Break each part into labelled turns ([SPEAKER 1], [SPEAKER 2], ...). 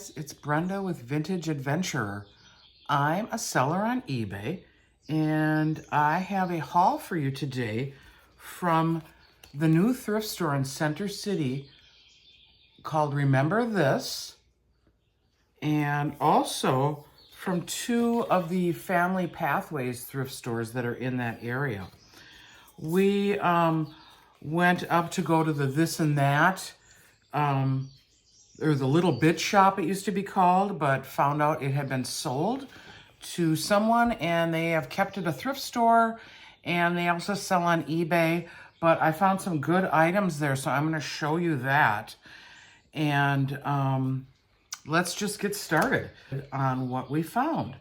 [SPEAKER 1] guys, it's Brenda with Vintage Adventurer. I'm a seller on eBay and I have a haul for you today from the new thrift store in Center City called Remember This, and also from two of the Family Pathways thrift stores that are in that area. We went up to go to the This and That, or the Little Bit Shop it used to be called, but found out it had been sold to someone and they have kept it a thrift store, and they also sell on eBay. But I found some good items there, so I'm going to show you that. And let's just get started on what we found.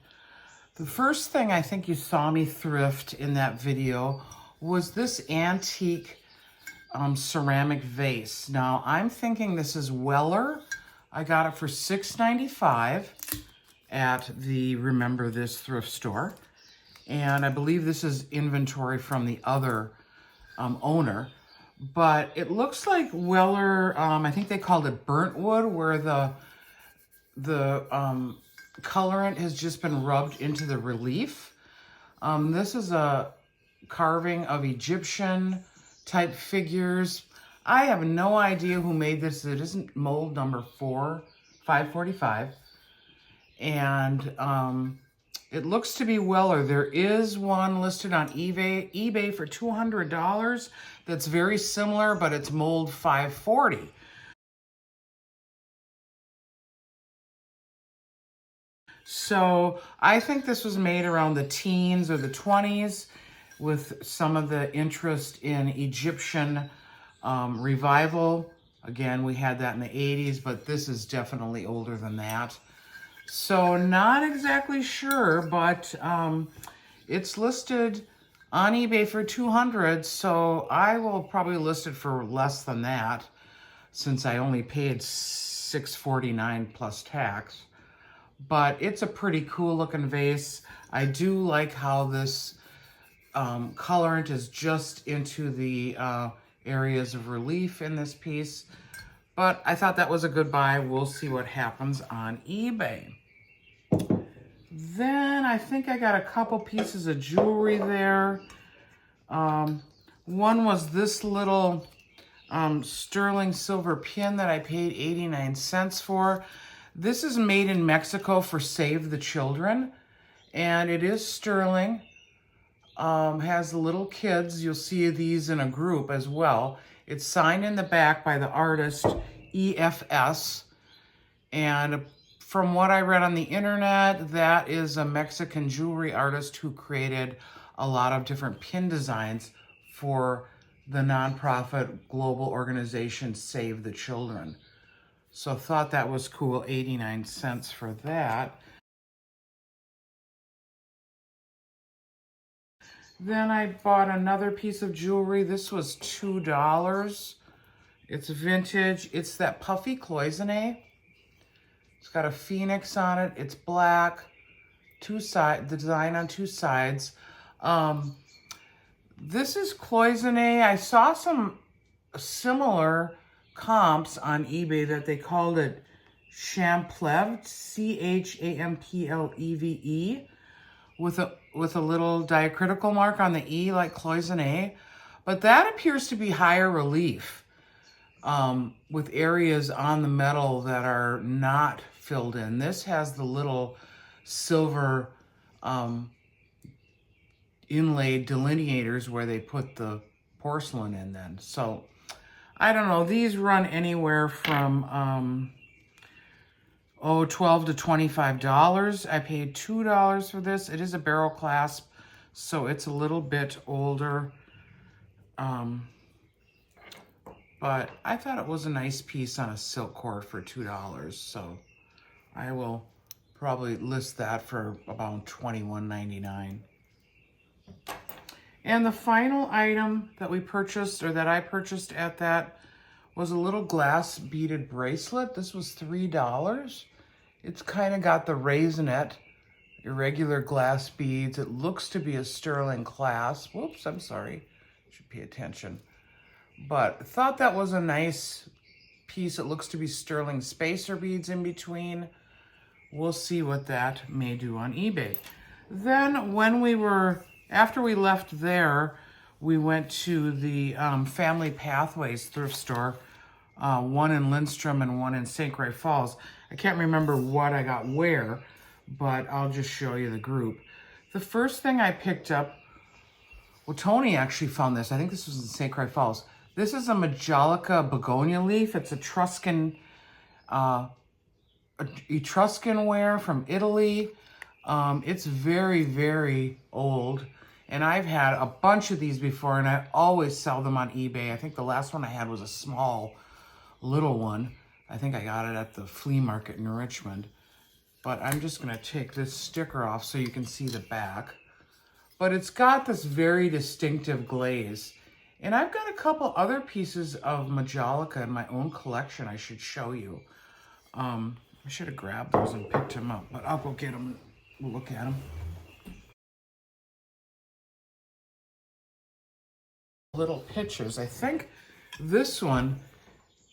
[SPEAKER 1] The first thing I think you saw me thrift in that video was this antique ceramic vase. Now, I'm thinking this is Weller. I got it for $6.95 at the Remember This thrift store. And I believe this is inventory from the other owner. But it looks like Weller, I think they called it burnt wood, where the colorant has just been rubbed into the relief. This is a carving of Egyptian type figures. I have no idea who made this. It isn't mold number 545. And it looks to be Weller. There is one listed on eBay for $200 that's very similar, but it's mold 540. So I think this was made around the teens or the 20s, with some of the interest in Egyptian revival. Again, we had that in the 80s, but this is definitely older than that. So not exactly sure, but it's listed on eBay for $200, so I will probably list it for less than that, since I only paid $6.49 plus tax. But it's a pretty cool looking vase. I do like how this colorant is just into the areas of relief in this piece. But I thought that was a good buy. We'll see what happens on eBay. Then I think I got a couple pieces of jewelry there. One was this little sterling silver pin that I paid 89 cents for. This is made in Mexico for Save the Children, and it is sterling. Has the little kids. You'll see these in a group as well. It's signed in the back by the artist EFS, and from what I read on the internet, that is a Mexican jewelry artist who created a lot of different pin designs for the nonprofit global organization Save the Children. So thought that was cool, 89 cents for that. Then I bought another piece of jewelry. This was $2. It's vintage. It's that puffy cloisonne. It's got a phoenix on it. It's black. The design on two sides. This is cloisonne. I saw some similar comps on eBay that they called it champleve, CHAMPLEVE, with a little diacritical mark on the E like cloisonne. But that appears to be higher relief, with areas on the metal that are not filled in. This has the little silver inlaid delineators where they put the porcelain in then. So I don't know, these run anywhere from $12 to $25. I paid $2 for this. It is a barrel clasp, so it's a little bit older. But I thought it was a nice piece on a silk cord for $2, so I will probably list that for about $21.99. And the final item that we purchased, or that I purchased at that, was a little glass beaded bracelet. This was $3. It's kind of got the raisinette, irregular glass beads. It looks to be a sterling clasp. Whoops, I'm sorry. Should pay attention. But thought that was a nice piece. It looks to be sterling spacer beads in between. We'll see what that may do on eBay. Then after we left there, we went to the Family Pathways thrift store, one in Lindstrom and one in St. Croix Falls. I can't remember what I got where, but I'll just show you the group. The first thing I picked up, well, Tony actually found this. I think this was in St. Croix Falls. This is a Majolica begonia leaf. It's Etruscan ware from Italy. It's very, very old. And I've had a bunch of these before, and I always sell them on eBay. I think the last one I had was a small, little one. I think I got it at the flea market in Richmond. But I'm just going to take this sticker off so you can see the back. But it's got this very distinctive glaze. And I've got a couple other pieces of Majolica in my own collection I should show you. I should have grabbed those and picked them up, but I'll go get them and we'll look at them. Little pictures. I think this one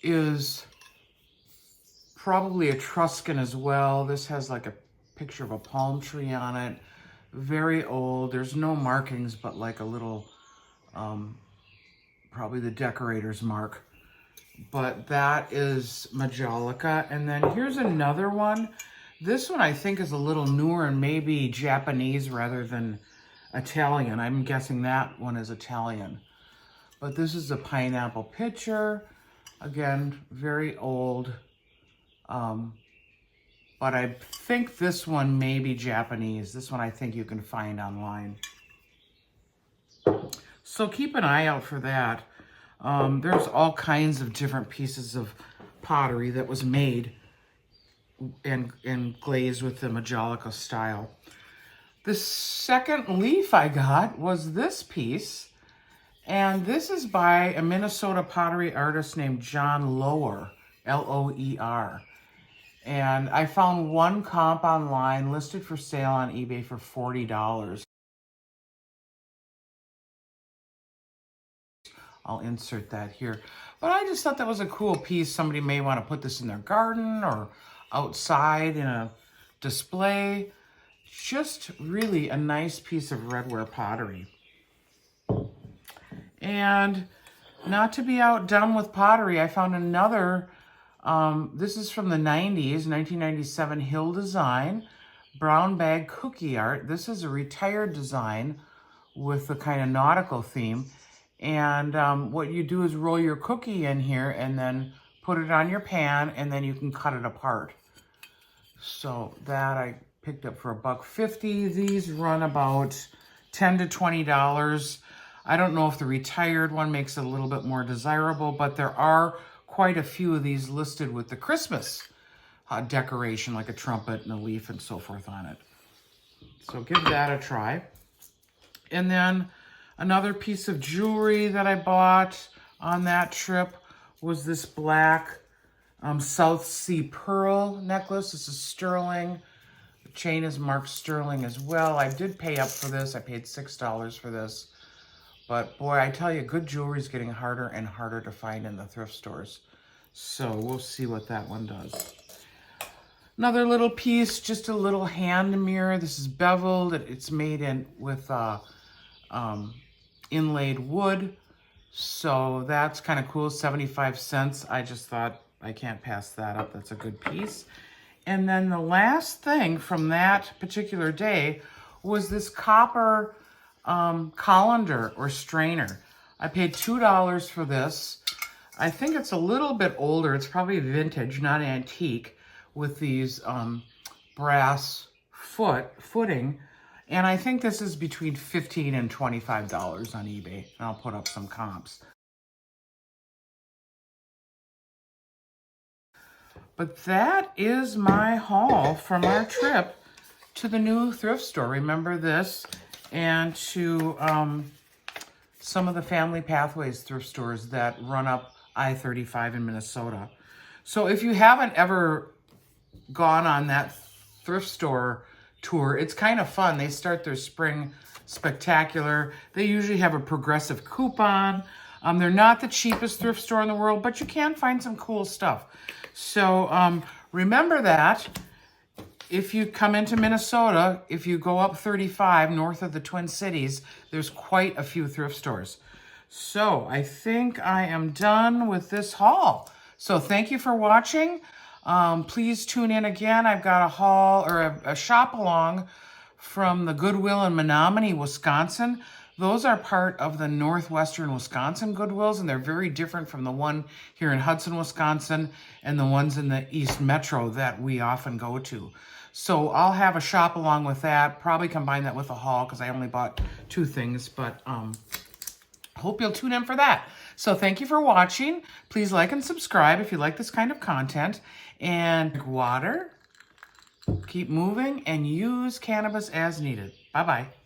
[SPEAKER 1] is probably Etruscan as well. This has like a picture of a palm tree on it. Very old. There's no markings, but like a little, probably the decorator's mark. But that is Majolica. And then here's another one. This one I think is a little newer and maybe Japanese rather than Italian. I'm guessing that one is Italian. But this is a pineapple pitcher. Again, very old. But I think this one may be Japanese. This one I think you can find online. So keep an eye out for that. There's all kinds of different pieces of pottery that was made and glazed with the Majolica style. The second leaf I got was this piece. And this is by a Minnesota pottery artist named John Lower, L-O-E-R. And I found one comp online listed for sale on eBay for $40. I'll insert that here. But I just thought that was a cool piece. Somebody may want to put this in their garden or outside in a display. Just really a nice piece of redware pottery. And not to be outdone with pottery, I found another, this is from the 90s, 1997 Hill Design, brown bag cookie art. This is a retired design with a kind of nautical theme. And what you do is roll your cookie in here and then put it on your pan, and then you can cut it apart. So that I picked up for $1.50. These run about $10 to $20. I don't know if the retired one makes it a little bit more desirable, but there are quite a few of these listed with the Christmas decoration, like a trumpet and a leaf and so forth on it. So give that a try. And then another piece of jewelry that I bought on that trip was this black South Sea pearl necklace. This is sterling. The chain is marked sterling as well. I did pay up for this. I paid $6 for this. But boy, I tell you, good jewelry is getting harder and harder to find in the thrift stores. So we'll see what that one does. Another little piece, just a little hand mirror. This is beveled. It's made with inlaid wood. So that's kind of cool, 75 cents. I just thought I can't pass that up. That's a good piece. And then the last thing from that particular day was this copper colander or strainer. I paid $2 for this. I think it's a little bit older. It's probably vintage, not antique, with these brass footing. And I think this is between $15 and $25 on eBay. And I'll put up some comps. But that is my haul from our trip to the new thrift store. Remember this, and to some of the Family Pathways thrift stores that run up I-35 in Minnesota. So if you haven't ever gone on that thrift store tour, it's kind of fun. They start their spring spectacular. They usually have a progressive coupon. They're not the cheapest thrift store in the world, but you can find some cool stuff. So remember that if you come into Minnesota, if you go up 35 north of the Twin Cities, there's quite a few thrift stores. So I think I am done with this haul. So thank you for watching. Please tune in again. I've got a haul or a shop along from the Goodwill in Menominee, Wisconsin. Those are part of the Northwestern Wisconsin Goodwills, and they're very different from the one here in Hudson, Wisconsin, and the ones in the East Metro that we often go to. So I'll have a shop along with that, probably combine that with a haul because I only bought 2 things, but hope you'll tune in for that. So thank you for watching. Please like and subscribe if you like this kind of content. And drink water, keep moving, and use cannabis as needed. Bye-bye.